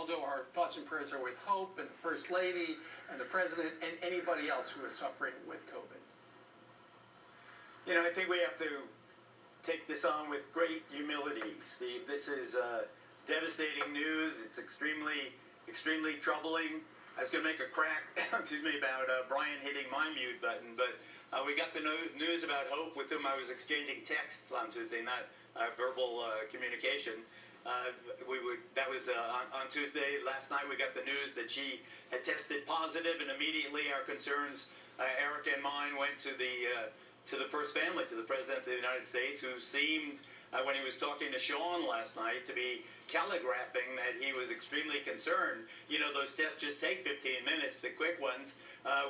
Geraldo, our thoughts and prayers are with Hope and the First Lady and the President and anybody else who is suffering with COVID. You know, I think we have to take this on with great humility, Steve. This is devastating news. It's extremely troubling. I was going to make a crack, excuse me, about Brian hitting my mute button, but we got the news about Hope, with whom I was exchanging texts on Tuesday, not verbal communication. That was on Tuesday. Last night we got the news that she had tested positive, and immediately our concerns, Eric and mine, went to the first family, to the President of the United States, who seemed, when he was talking to Sean last night, to be telegraphing that he was extremely concerned. You know, those tests just take 15 minutes, the quick ones.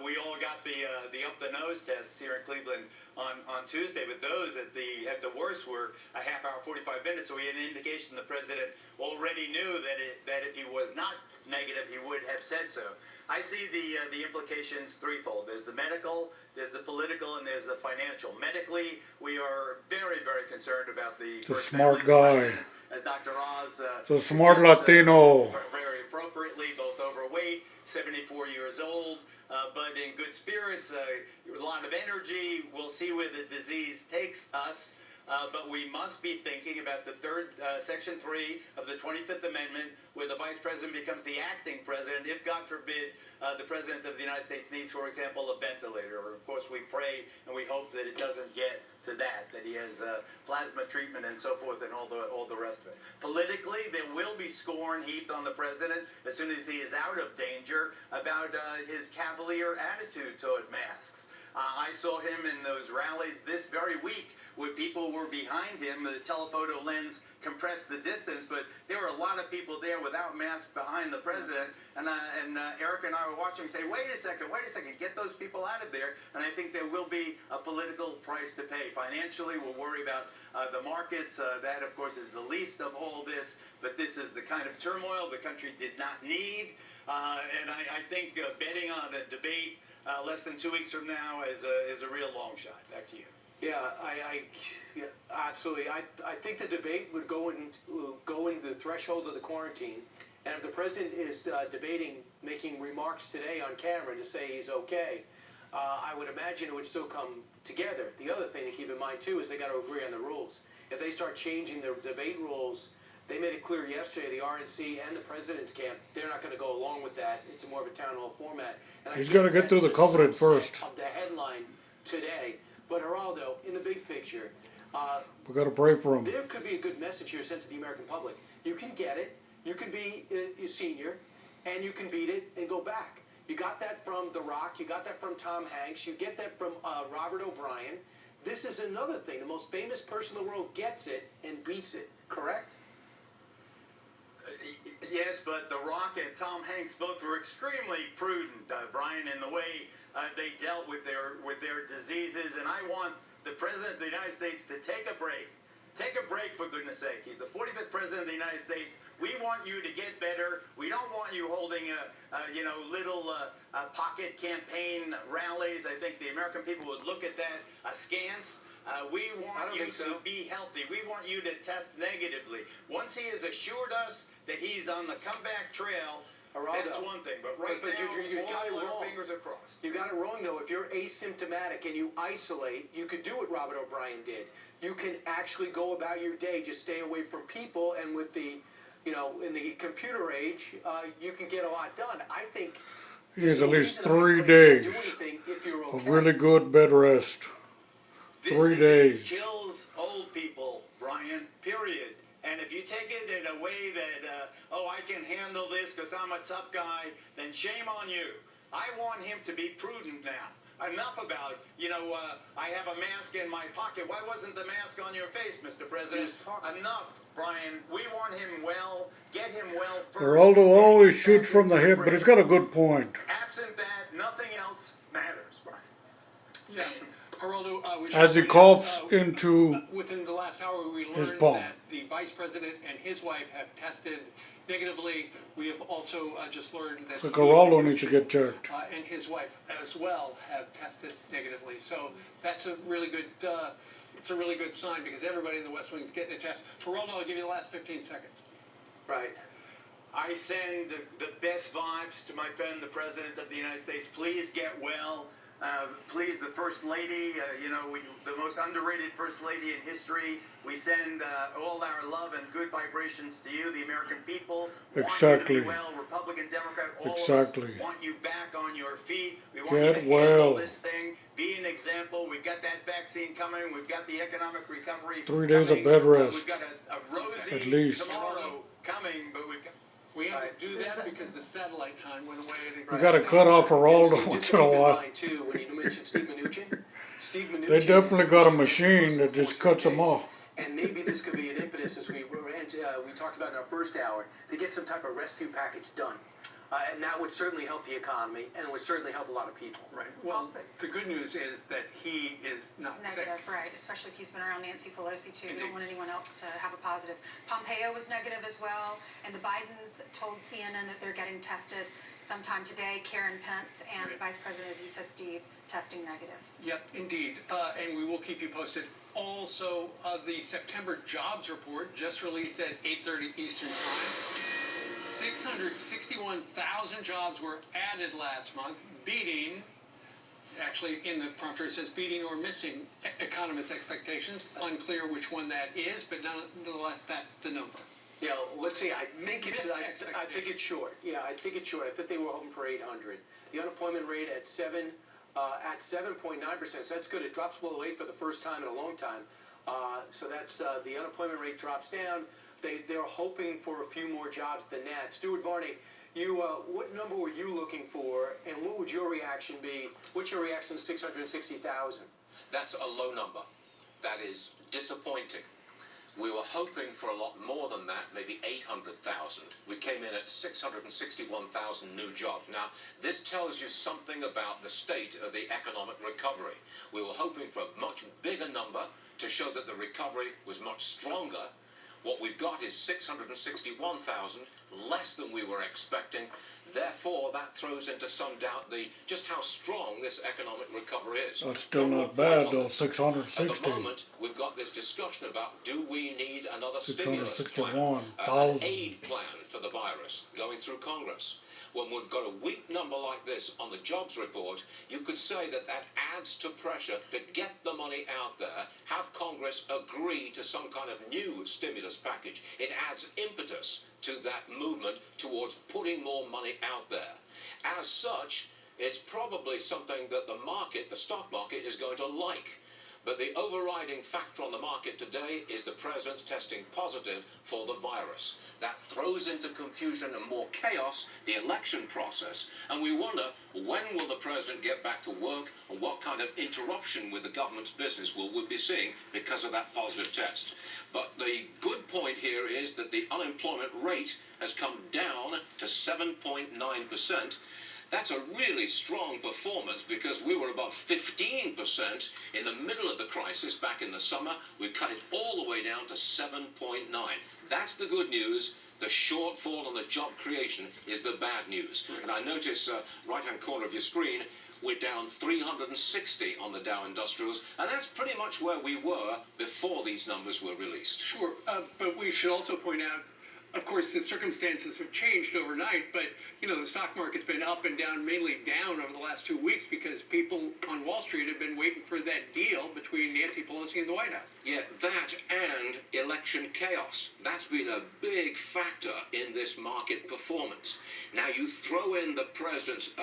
We all got the up-the-nose tests here in Cleveland on Tuesday, but those at the worst were a half hour, 45 minutes, so we had an indication the President already knew that if he was not negative, he would have said so. I see the implications threefold. There's the medical, there's the political, and there's the financial. Medically, we are very, very concerned about the smart guy. As Dr. Oz, the smart Latino. Very appropriately, both overweight, 74 years old, but in good spirits, a lot of energy. We'll see where the disease takes us. But we must be thinking about the Section 3 of the 25th Amendment, where the Vice President becomes the acting President, if, God forbid, the President of the United States needs, for example, a ventilator. Or, of course, we pray and we hope that it doesn't get to that he has plasma treatment and so forth and all the rest of it. Politically, there will be scorn heaped on the President as soon as he is out of danger about his cavalier attitude toward masks. I saw him in those rallies this very week where people were behind him. The telephoto lens compressed the distance, but there were a lot of people there without masks behind the President. And Eric and I were watching and say, wait a second, get those people out of there. And I think there will be a political price to pay. Financially, we'll worry about the markets. That, of course, is the least of all this. But this is the kind of turmoil the country did not need. And I think betting on a debate less than 2 weeks from now is a real long shot. Back to you. Yeah, yeah, absolutely. I think the debate would go in the threshold of the quarantine, and if the President is debating making remarks today on camera to say he's okay, I would imagine it would still come together. The other thing to keep in mind too is they got to agree on the rules. If they start changing their debate rules, they made it clear yesterday, the RNC and the President's camp, they're not going to go along with that. It's more of a town hall format. And he's got to get through the covenant first. Of the headline today. But Geraldo, in the big picture, we got to pray for him. There could be a good message here sent to the American public. You can get it. You can be a senior, and you can beat it and go back. You got that from The Rock. You got that from Tom Hanks. You get that from Robert O'Brien. This is another thing. The most famous person in the world gets it and beats it. Correct? Yes, but The Rock and Tom Hanks both were extremely prudent, Brian, in the way they dealt with their diseases, and I want the President of the United States to take a break. Take a break, for goodness sake. He's the 45th President of the United States. We want you to get better. We don't want you holding little pocket campaign rallies. I think the American people would look at that askance. We want you to be healthy. We want you to test negatively. Once he has assured us that he's on the comeback trail, Geraldo, that's one thing, but now, you got it wrong. Our fingers are crossed. You got it wrong, though. If you're asymptomatic and you isolate, you could do what Robert O'Brien did. You can actually go about your day, just stay away from people, and with the, in the computer age, you can get a lot done. I think it is at least 3 days of really good bed rest. 3 days. This kills old people, Brian, period. And if you take it in a way that, I can handle this because I'm a tough guy, then shame on you. I want him to be prudent now. Enough about, I have a mask in my pocket. Why wasn't the mask on your face, Mr. President? Enough, Brian. We want him well. Get him well first. Geraldo always shoots from the hip, but he's got a good point. Absent that, nothing else matters, Brian. Yeah. Geraldo, as he coughs into within the last hour, we learned that the Vice President and his wife have tested negatively. We have also just learned that Geraldo needs to get checked. And his wife as well have tested negatively. So that's a really good. It's a really good sign because everybody in the West Wing is getting a test. Geraldo, I'll give you the last 15 seconds. Right. I send the best vibes to my friend, the President of the United States. Please get well. Please, the First Lady, the most underrated First Lady in history. We send all our love and good vibrations to you, the American people. Exactly. Want you to be well, Republican, Democrat, all Exactly. of us want you back on your feet. We want Get you to well. handle this thing. Be an example. We've got that vaccine coming. We've got the economic recovery 3 days of coming. bed rest. We've got a rosy At least. tomorrow coming, but we've got... We had to do that because the satellite time went away. We got to cut off Geraldo once in a while. Too, when you mentioned Steve Mnuchin. Steve Mnuchin. They definitely got a machine that just cuts them off. And maybe this could be an impetus, as we talked about in our first hour, to get some type of rescue package done. And that would certainly help the economy, and it would certainly help a lot of people. Right. Well, the good news is that he is not sick. Negative, right, especially if he's been around Nancy Pelosi too. We don't want anyone else to have a positive. Pompeo was negative as well, and the Bidens told CNN that they're getting tested sometime today. Karen Pence and Vice President, as you said, Steve, testing negative. Yep, indeed. And we will keep you posted. Also, the September jobs report just released at 8:30 Eastern Time. 661,000 jobs were added last month, beating, actually in the prompter it says beating or missing economists' expectations. Unclear which one that is, but nonetheless, that's the number. Yeah, let's see. I think it's short. Yeah, I think it's short. I think they were hoping for 800. The unemployment rate at 7.9%. So that's good. It drops below 8 for the first time in a long time. So that's the unemployment rate drops down. They're hoping for a few more jobs than that. Stuart Varney, what number were you looking for, and what would your reaction be? What's your reaction to 660,000? That's a low number. That is disappointing. We were hoping for a lot more than that, maybe 800,000. We came in at 661,000 new jobs. Now, this tells you something about the state of the economic recovery. We were hoping for a much bigger number to show that the recovery was much stronger. What we've got is 661,000, less than we were expecting. Therefore, that throws into some doubt just how strong this economic recovery is. That's still not bad, though, At 660. the moment, we've got this discussion about, do we need another stimulus plan, 661,000. an aid plan for the virus going through Congress? When we've got a weak number like this on the jobs report, you could say that adds to pressure to get the money out there, have Congress agree to some kind of new stimulus package. It adds impetus to that movement towards putting more money out there. As such, it's probably something that the stock market is going to like. But the overriding factor on the market today is the president's testing positive for the virus. That throws into confusion and more chaos the election process. And we wonder, when will the president get back to work, and what kind of interruption with the government's business will we be seeing because of that positive test? But the good point here is that the unemployment rate has come down to 7.9%. That's a really strong performance because we were above 15% in the middle of the crisis back in the summer. We cut it all the way down to 7.9. That's the good news. The shortfall on the job creation is the bad news. And I notice, right-hand corner of your screen, we're down 360 on the Dow Industrials, and that's pretty much where we were before these numbers were released. Sure, but we should also point out, of course, the circumstances have changed overnight, but, the stock market's been up and down, mainly down over the last 2 weeks because people on Wall Street have been waiting for that deal between Nancy Pelosi and the White House. Yeah, that and election chaos. That's been a big factor in this market performance. Now, you throw in the president's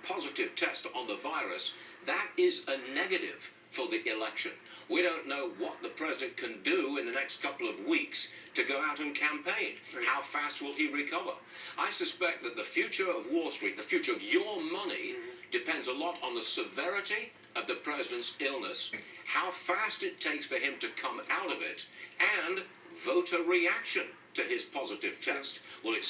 positive test on the virus, that is a negative for the election. We don't know what the president can do in the next couple of weeks to go out and campaign. How fast will he recover? I suspect that the future of Wall Street, the future of your money, depends a lot on the severity of the president's illness, how fast it takes for him to come out of it, and voter reaction to his positive test. Will it